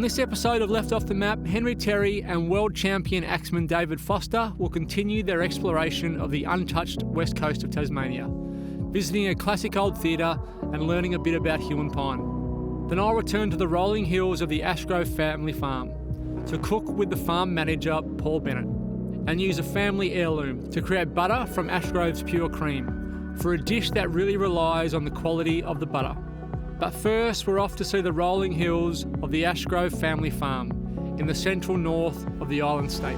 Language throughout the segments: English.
this episode of Left Off the Map, Henry Terry and world champion axeman David Foster will continue their exploration of the untouched west coast of Tasmania, visiting a classic old theatre and learning a bit about Huon pine. Then I'll return to the rolling hills of the Ashgrove family farm to cook with the farm manager Paul Bennett and use a family heirloom to create butter from Ashgrove's pure cream for a dish that really relies on the quality of the butter. But first, we're off to see the rolling hills of the Ashgrove family farm in the central north of the island state.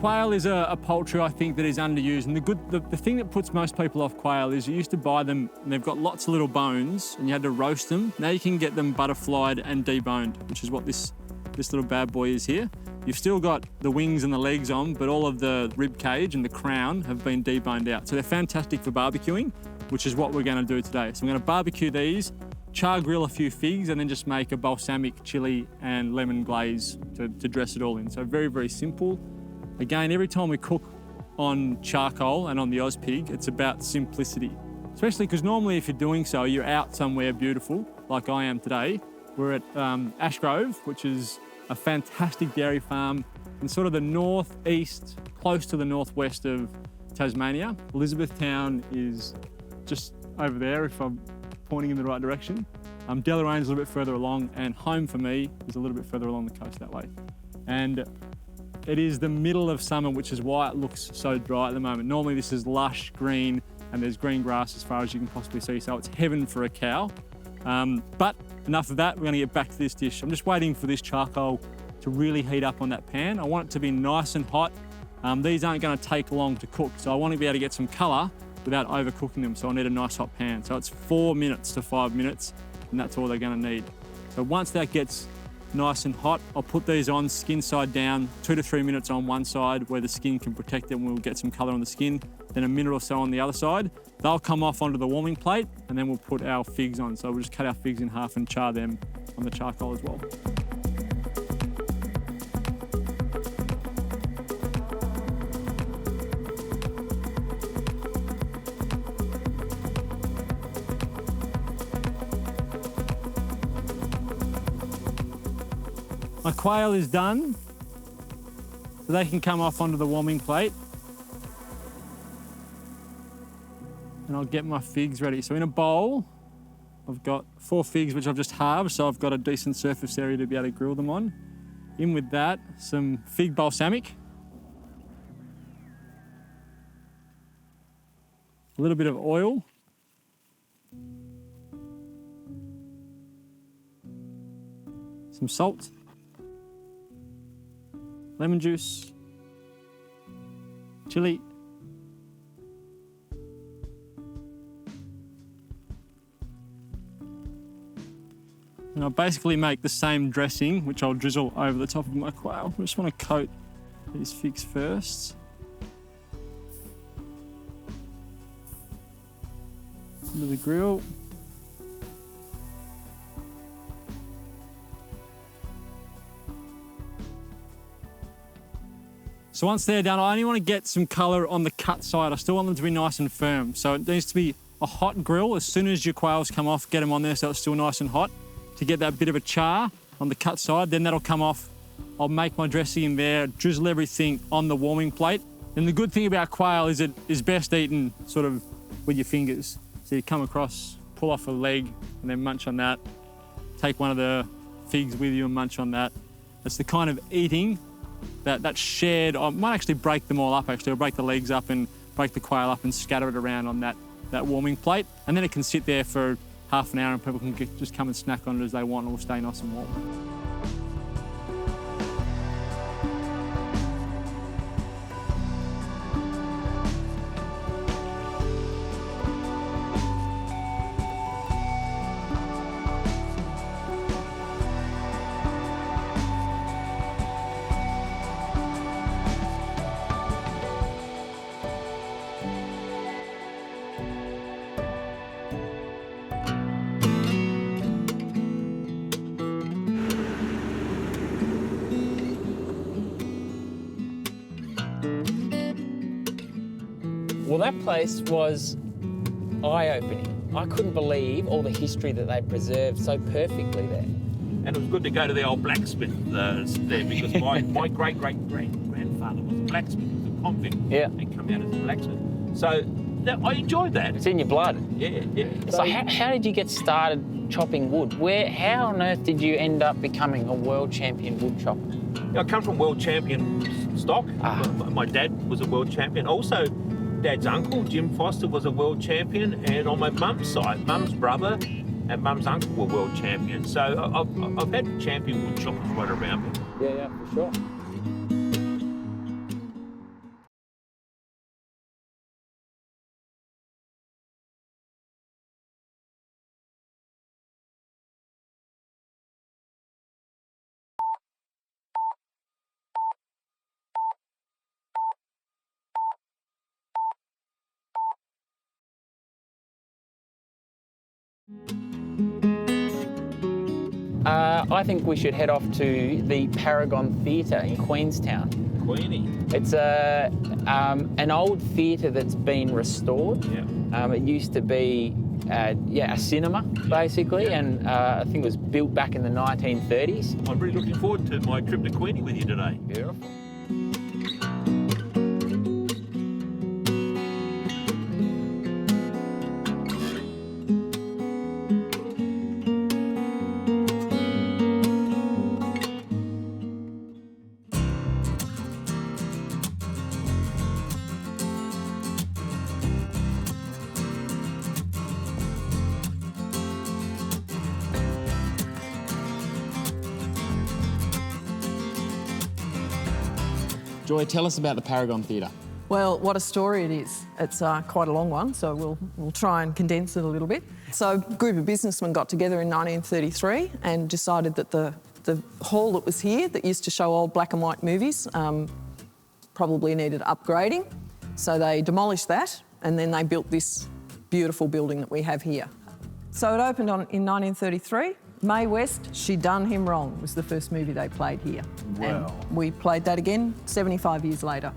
Quail is a poultry, I think, that is underused. And the thing that puts most people off quail is you used to buy them and they've got lots of little bones and you had to roast them. Now you can get them butterflied and deboned, which is what this little bad boy is here. You've still got the wings and the legs on, but all of the rib cage and the crown have been deboned out. So they're fantastic for barbecuing, which is what we're going to do today. So I'm going to barbecue these, char grill a few figs, and then just make a balsamic chili and lemon glaze to dress it all in. So very, very simple. Again, every time we cook on charcoal and on the Ozpig, it's about simplicity. Especially because normally if you're doing so, you're out somewhere beautiful, like I am today. We're at Ashgrove, which is a fantastic dairy farm in sort of the northeast, close to the northwest of Tasmania. Elizabethtown is just over there if I'm pointing in the right direction. Delarane's a little bit further along, and home for me is a little bit further along the coast that way. And it is the middle of summer, which is why it looks so dry at the moment. Normally this is lush green and there's green grass as far as you can possibly see, so it's heaven for a cow. But enough of that, we're gonna get back to this dish. I'm just waiting for this charcoal to really heat up on that pan. I want it to be nice and hot. These aren't gonna take long to cook, so I want to be able to get some color without overcooking them, so I need a nice hot pan. So it's 4 minutes to 5 minutes, and that's all they're gonna need. So once that gets nice and hot, I'll put these on skin side down, 2 to 3 minutes on one side where the skin can protect it and we'll get some color on the skin, then a minute or so on the other side. They'll come off onto the warming plate, and then we'll put our figs on. So we'll just cut our figs in half and char them on the charcoal as well. My quail is done, so they can come off onto the warming plate. And I'll get my figs ready. So in a bowl, I've got 4 figs, which I've just halved, so I've got a decent surface area to be able to grill them on. In with that, some fig balsamic. A little bit of oil. Some salt. Lemon juice, chili, and I'll basically make the same dressing, which I'll drizzle over the top of my quail. I just want to coat these figs first. Into the grill. So once they're done, I only want to get some colour on the cut side. I still want them to be nice and firm. So it needs to be a hot grill. As soon as your quails come off, get them on there so it's still nice and hot to get that bit of a char on the cut side. Then that'll come off. I'll make my dressing in there, drizzle everything on the warming plate. And the good thing about quail is it is best eaten sort of with your fingers. So you come across, pull off a leg and then munch on that. Take one of the figs with you and munch on that. It's the kind of eating that's shared. I might actually break them all up actually. I'll break the legs up and break the quail up and scatter it around on that warming plate. And then it can sit there for half an hour and people can just come and snack on it as they want and it will stay nice and warm. Well, that place was eye-opening. I couldn't believe all the history that they preserved so perfectly there. And it was good to go to the old blacksmith there because my great-great-great-grandfather was a blacksmith. He was a convict. Yeah. And come out as a blacksmith. So I enjoyed that. It's in your blood. Yeah, yeah. So how did you get started chopping wood? How on earth did you end up becoming a world champion wood chopper? I come from world champion stock. My dad was a world champion. Also, Dad's uncle, Jim Foster, was a world champion. And on my mum's side, mum's brother and mum's uncle were world champions. So I've had champion wood choppers right around me. Yeah, for sure. I think we should head off to the Paragon Theatre in Queenstown. Queenie. It's an old theatre that's been restored. Yeah. It used to be a cinema, basically, and I think it was built back in the 1930s. I'm really looking forward to my trip to Queenie with you today. Beautiful. Joy, tell us about the Paragon Theatre. Well, what a story it is. It's quite a long one, so we'll try and condense it a little bit. So a group of businessmen got together in 1933 and decided that the hall that was here, that used to show old black and white movies, probably needed upgrading. So they demolished that and then they built this beautiful building that we have here. So it opened in 1933. Mae West, She Done Him Wrong was the first movie they played here. Wow. And we played that again 75 years later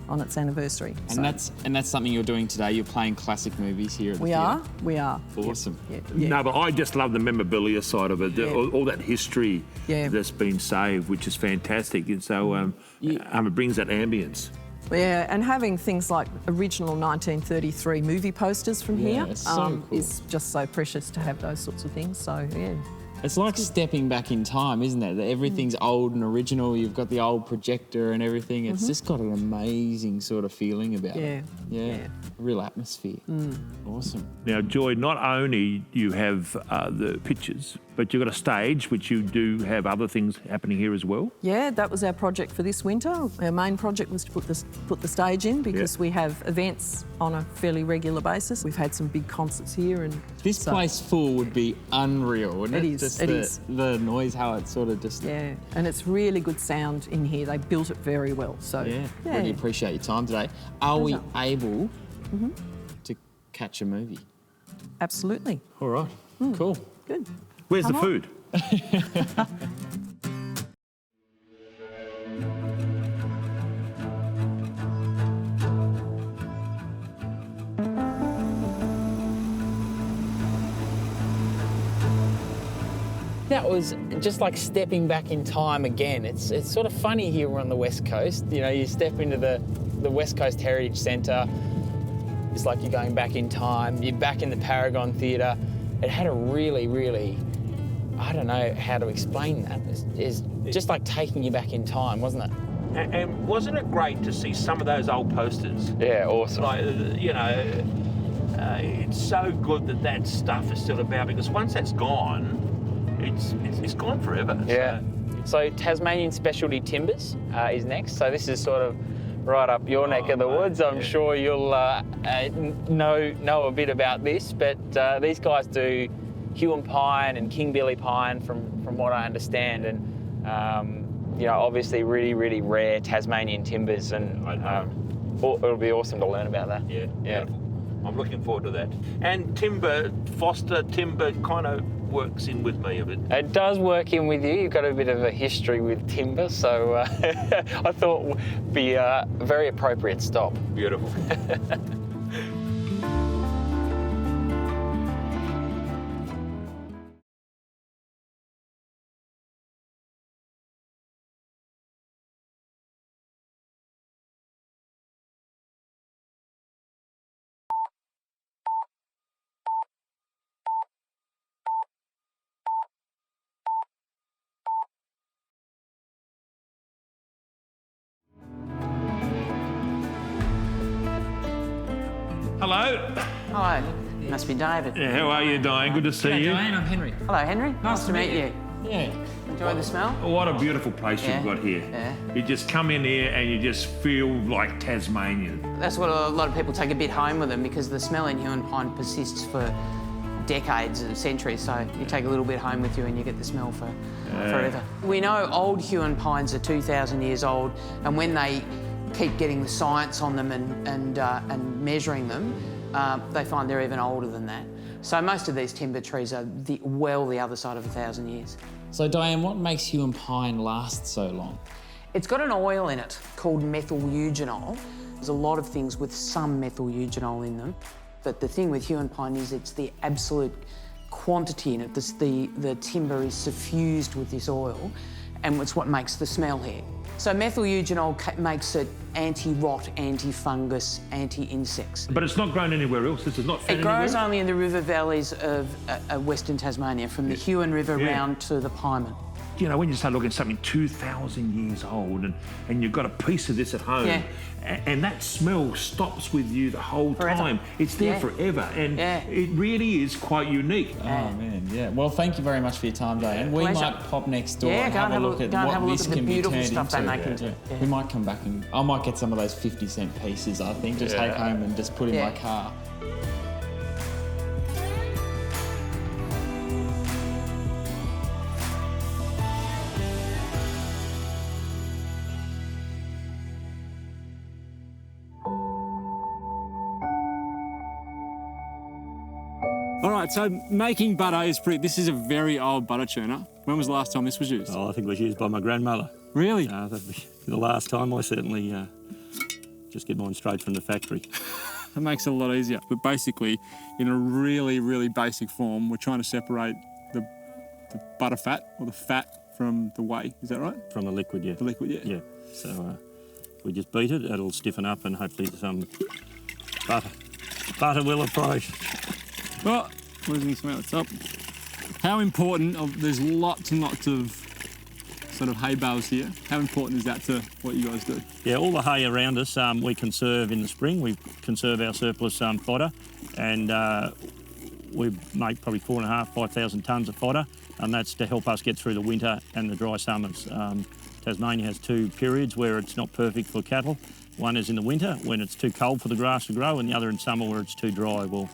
on its anniversary. And that's something you're doing today. You're playing classic movies here at the theatre. We are. Awesome. Yeah. No, but I just love the memorabilia side of it, all that history that's been saved, which is fantastic. And so it brings that ambience. Yeah, and having things like original 1933 movie posters from here so cool. is just so precious to have those sorts of things. So, yeah. It's like stepping back in time, isn't it? Everything's old and original. You've got the old projector and everything. It's just got an amazing sort of feeling about it. Yeah. A real atmosphere. Awesome. Now, Joy, not only do you have the pictures, but you've got a stage, which you do have other things happening here as well. Yeah, that was our project for this winter. Our main project was to put the stage in because we have events on a fairly regular basis. We've had some big concerts here. And This place full would be unreal, wouldn't it? It is. The noise, how it sort of just... Yeah, and it's really good sound in here. They built it very well. So really appreciate your time today. Are we able to catch a movie? Absolutely. All right, cool. Good. Where's the food? That was just like stepping back in time again. It's sort of funny here we're on the West Coast. You know, you step into the West Coast Heritage Centre, it's like you're going back in time. You're back in the Paragon Theatre. It had a really, really, I don't know how to explain that. It's just like taking you back in time, wasn't it? And wasn't it great to see some of those old posters? Yeah, awesome. Like, it's so good that stuff is still about, because once that's gone, it's gone forever. Yeah. So Tasmanian Specialty Timbers is next. So this is sort of right up your neck of the woods. I'm sure you'll know a bit about this, but these guys do Huon pine and King Billy pine from what I understand, and obviously really, really rare Tasmanian timbers, and it'll be awesome to learn about that. Yeah. I'm looking forward to that. And Foster timber kind of works in with me a bit. It does work in with you. You've got a bit of a history with timber, so I thought it would be a very appropriate stop. Beautiful. Hello. Hello. Must be David. Yeah, how are you, Diane? Good to see you. Diane, I'm Henry. Hello, Henry. Nice to meet you. Yeah. Enjoy the smell? What a beautiful place Yeah. you've got here. Yeah. You just come in here and you just feel like Tasmania. That's what a lot of people take a bit home with them because the smell in Huon pine persists for decades and centuries. So you take a little bit home with you and you get the smell for forever. We know old Huon pines are 2,000 years old, and when they keep getting the science on them and measuring them, they find they're even older than that. So most of these timber trees are the other side of 1,000 years. So Diane, what makes Huon pine last so long? It's got an oil in it called methyl eugenol. There's a lot of things with some methyl eugenol in them. But the thing with Huon pine is it's the absolute quantity in it. The timber is suffused with this oil, and it's what makes the smell here. So methyl eugenol makes it anti-rot, anti-fungus, anti-insects. But it's not grown anywhere else. This is not found It grows anywhere? only in the river valleys of Western Tasmania, from the Huon River round to the Pieman. You know, when you start looking at something 2,000 years old and you've got a piece of this at home, Yeah. and that smell stops with you the whole Forever. time. It's there Yeah. forever, and Yeah. it really is quite unique. Oh man, yeah. Well, thank you very much for your time, Diane. We Pleasure. might pop next door Yeah, and go have and a look at go and what have a look this at the can be beautiful turned stuff they into. make into. Yeah. We might come back and I might get some of those 50-cent pieces. I think just take home and just put in my Yeah. car. All right, so making butter is this is a very old butter churner. When was the last time this was used? Oh, I think it was used by my grandmother. Really? That'd be the last time. I certainly just get mine straight from the factory. That makes it a lot easier. But basically, in a really, really basic form, we're trying to separate the butter fat or the fat from the whey. Is that right? From the liquid, yeah. The liquid, yeah. Yeah. So we just beat it. It'll stiffen up and hopefully some butter will approach. Oh, losing smell. It's up. How important, there's lots and lots of sort of hay bales here. How important is that to what you guys do? Yeah, all the hay around us we conserve in the spring. We conserve our surplus fodder, and we make probably 4,500, 5,000 tonnes of fodder, and that's to help us get through the winter and the dry summers. Tasmania has two periods where it's not perfect for cattle. One is in the winter when it's too cold for the grass to grow, and the other in summer where it's too dry. Well,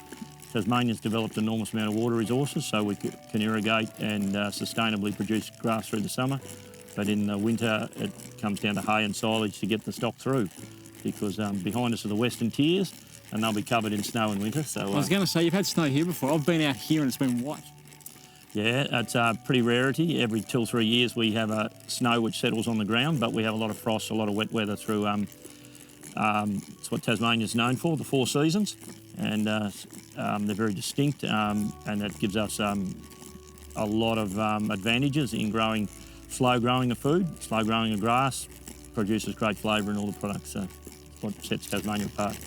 Tasmania's developed an enormous amount of water resources, so we can irrigate and sustainably produce grass through the summer. But in the winter, it comes down to hay and silage to get the stock through, because behind us are the Western Tiers, and they'll be covered in snow in winter. So I was going to say, you've had snow here before. I've been out here and it's been white. yeah, it's a pretty rarity. Every 2 or 3 years we have snow which settles on the ground, but we have a lot of frost, a lot of wet weather through. It's what Tasmania's known for, the 4 seasons, and they're very distinct, and that gives us a lot of advantages in slow growing the food. Slow growing the grass produces great flavour in all the products, so it's what sets Tasmania apart.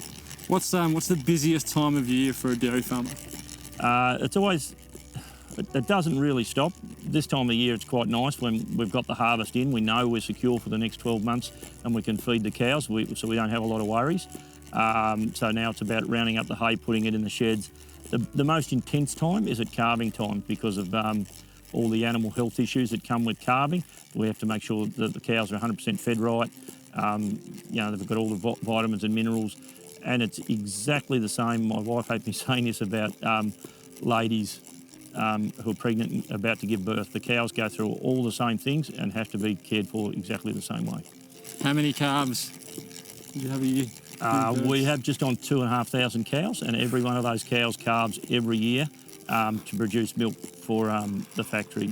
What's the busiest time of year for a dairy farmer? It's always, it doesn't really stop. This time of year it's quite nice when we've got the harvest in. We know we're secure for the next 12 months and we can feed the cows, so we don't have a lot of worries. So now it's about rounding up the hay, putting it in the sheds. The most intense time is at calving time because of all the animal health issues that come with calving. We have to make sure that the cows are 100% fed right. They've got all the vitamins and minerals, and it's exactly the same. My wife hates me saying this about ladies who are pregnant and about to give birth. The cows go through all the same things and have to be cared for exactly the same way. How many calves do you have a year? We have just on 2,500 cows, and every one of those cows calves every year to produce milk for the factory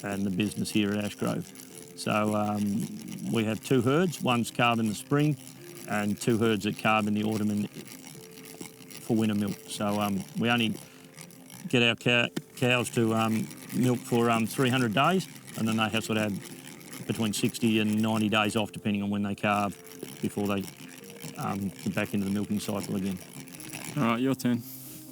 and the business here at Ashgrove. So we have 2 herds. One's calved in the spring and 2 herds that calve in the autumn for winter milk. So we only get our cows to milk for 300 days, and then they have sort of between 60 and 90 days off, depending on when they calve, before they get back into the milking cycle again. All right, your turn.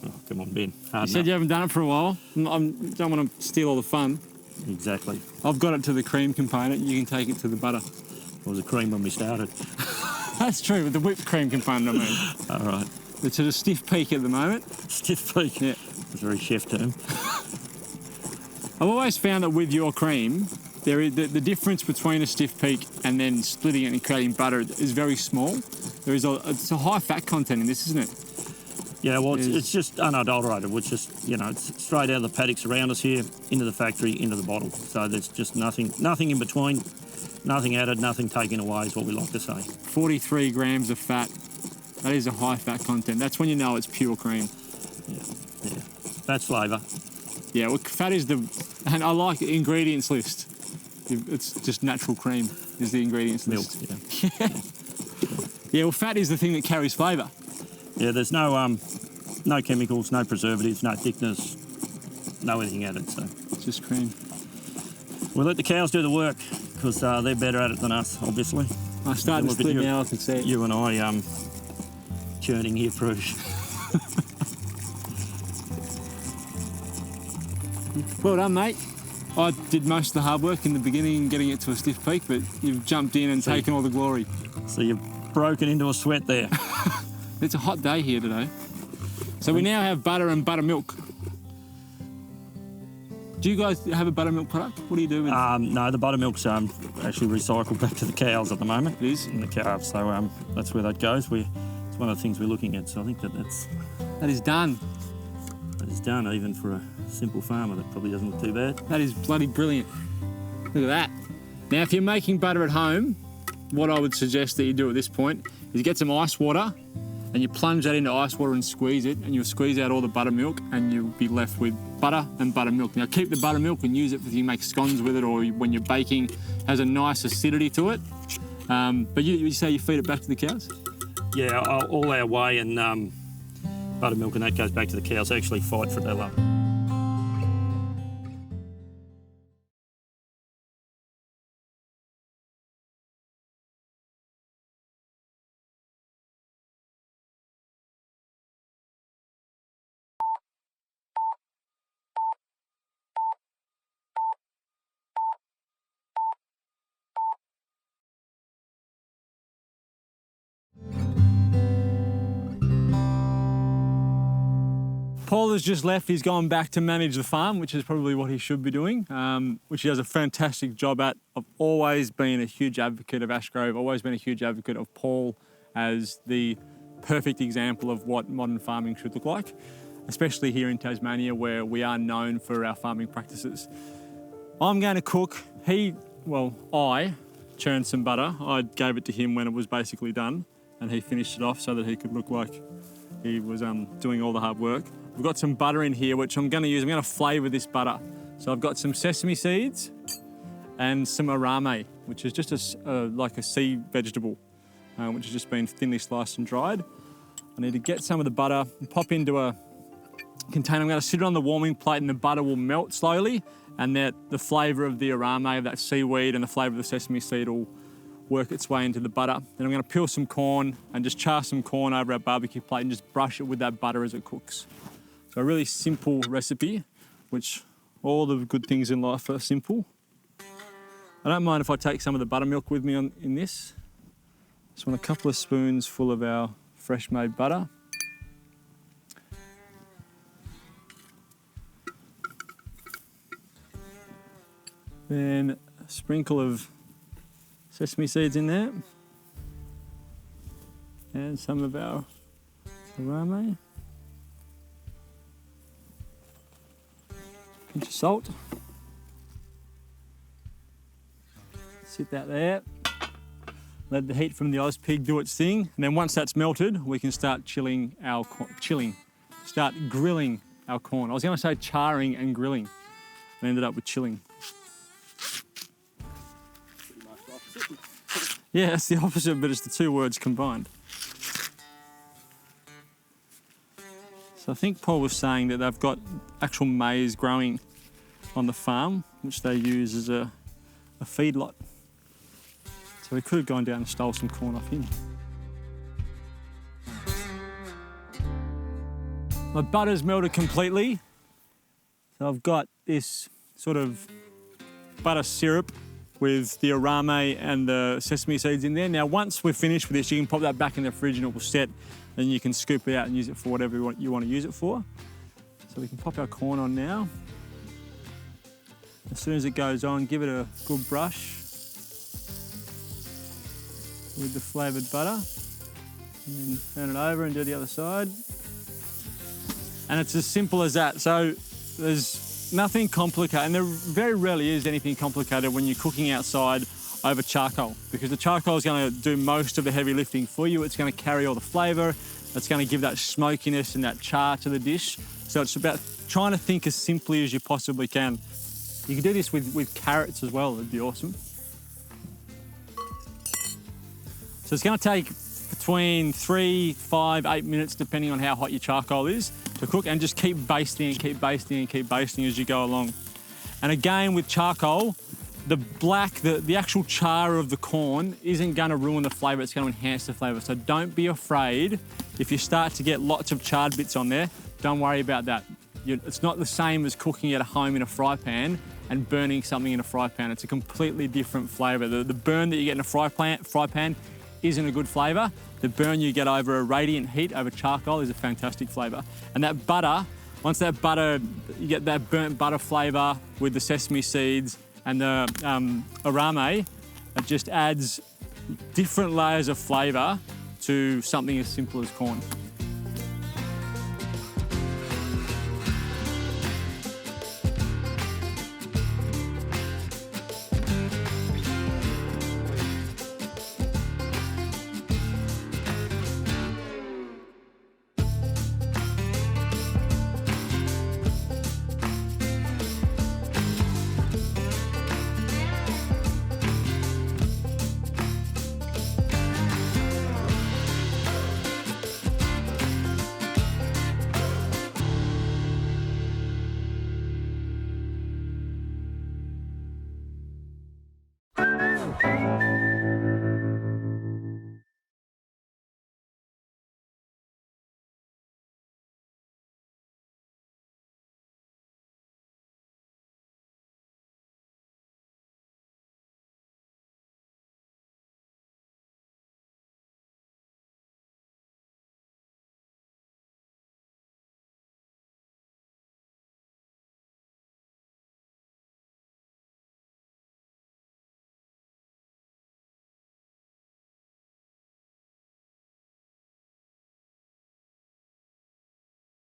Oh, come on, Ben. You said you haven't done it for a while. I don't want to steal all the fun. Exactly. I've got it to the cream component. You can take it to the butter. It was a cream when we started. That's true, with the whipped cream component, I mean. All right. It's at a stiff peak at the moment. Stiff peak. Yeah. It's a very chef term. I've always found that with your cream, there is the difference between a stiff peak and then splitting it and creating butter is very small. It's a high fat content in this, isn't it? Yeah, well, it's just unadulterated, which is, it's straight out of the paddocks around us here, into the factory, into the bottle. So there's just nothing in between, nothing added, nothing taken away is what we like to say. 43 grams of fat. That is a high fat content. That's when you know it's pure cream. Yeah. That's flavour. Yeah, well, fat is and I like the ingredients list. It's just natural cream is the ingredients list. Milk, yeah. Yeah, well, fat is the thing that carries flavour. Yeah, there's no chemicals, no preservatives, no thickness, no anything added, so. It's just cream. We'll let the cows do the work, because they're better at it than us, obviously. I'm starting to split now, I can see it. You and I churning here through. Well done, mate. I did most of the hard work in the beginning, getting it to a stiff peak, but you've jumped in and taken all the glory. So you've broken into a sweat there. It's a hot day here today. So we now have butter and buttermilk. Do you guys have a buttermilk product? What do you do with it? No, the buttermilk's actually recycled back to the cows at the moment. It is? In the calves, so that's where that goes. It's one of the things we're looking at, so I think that is done. That is done, even for a simple farmer. That probably doesn't look too bad. That is bloody brilliant. Look at that. Now, if you're making butter at home, what I would suggest that you do at this point is get some ice water and you plunge that into ice water and squeeze it, and you'll squeeze out all the buttermilk and you'll be left with butter and buttermilk. Now, keep the buttermilk and use it if you make scones with it, or when you're baking, it has a nice acidity to it. But you say you feed it back to the cows? Yeah, all our whey and buttermilk and that goes back to the cows. They actually fight for their love. Paul has just left. He's gone back to manage the farm, which is probably what he should be doing, which he does a fantastic job at. I've always been a huge advocate of Ashgrove, always been a huge advocate of Paul as the perfect example of what modern farming should look like, especially here in Tasmania, where we are known for our farming practices. I'm going to cook. I churned some butter. I gave it to him when it was basically done, and he finished it off so that he could look like he was doing all the hard work. We've got some butter in here, which I'm going to use. I'm going to flavour this butter. So I've got some sesame seeds and some arame, which is just like a sea vegetable, which has just been thinly sliced and dried. I need to get some of the butter and pop into a container. I'm going to sit it on the warming plate and the butter will melt slowly, and the flavour of the arame, of that seaweed, and the flavour of the sesame seed will work its way into the butter. Then I'm going to peel some corn and just char some corn over our barbecue plate and just brush it with that butter as it cooks. So a really simple recipe, which all the good things in life are simple. I don't mind if I take some of the buttermilk with me in this. Just want a couple of spoons full of our fresh made butter. Then a sprinkle of sesame seeds in there. And some of our arame. Pinch of salt. Sit that there. Let the heat from the Ozpig do its thing. And then once that's melted, we can start grilling our corn. I was going to say charring and grilling. I ended up with chilling. Yeah, it's the opposite, but it's the two words combined. So I think Paul was saying that they've got actual maize growing on the farm, which they use as a feedlot. So we could have gone down and stole some corn off him. My butter's melted completely. So I've got this sort of butter syrup with the arame and the sesame seeds in there. Now, once we're finished with this, you can pop that back in the fridge and it will set. then you can scoop it out and use it for whatever you want to use it for. So we can pop our corn on now. As soon as it goes on, give it a good brush with the flavoured butter. And then turn it over and do the other side. And it's as simple as that. So there's nothing complicated, and there very rarely is anything complicated when you're cooking outside over charcoal, because the charcoal is going to do most of the heavy lifting for you. It's going to carry all the flavour. It's going to give that smokiness and that char to the dish. So it's about trying to think as simply as you possibly can. You can do this with carrots as well. It'd be awesome. So it's going to take between 3, 5, 8 minutes, depending on how hot your charcoal is, to cook, and just keep basting and keep basting and keep basting as you go along. And again, with charcoal, the actual char of the corn isn't going to ruin the flavour, it's going to enhance the flavour. So don't be afraid if you start to get lots of charred bits on there. Don't worry about that. It's not the same as cooking at home in a fry pan and burning something in a fry pan. It's a completely different flavour. The burn that you get in a fry pan isn't a good flavour. The burn you get over a radiant heat over charcoal is a fantastic flavour. And that butter, once that butter, you get that burnt butter flavour with the sesame seeds and the arame, it just adds different layers of flavour to something as simple as corn.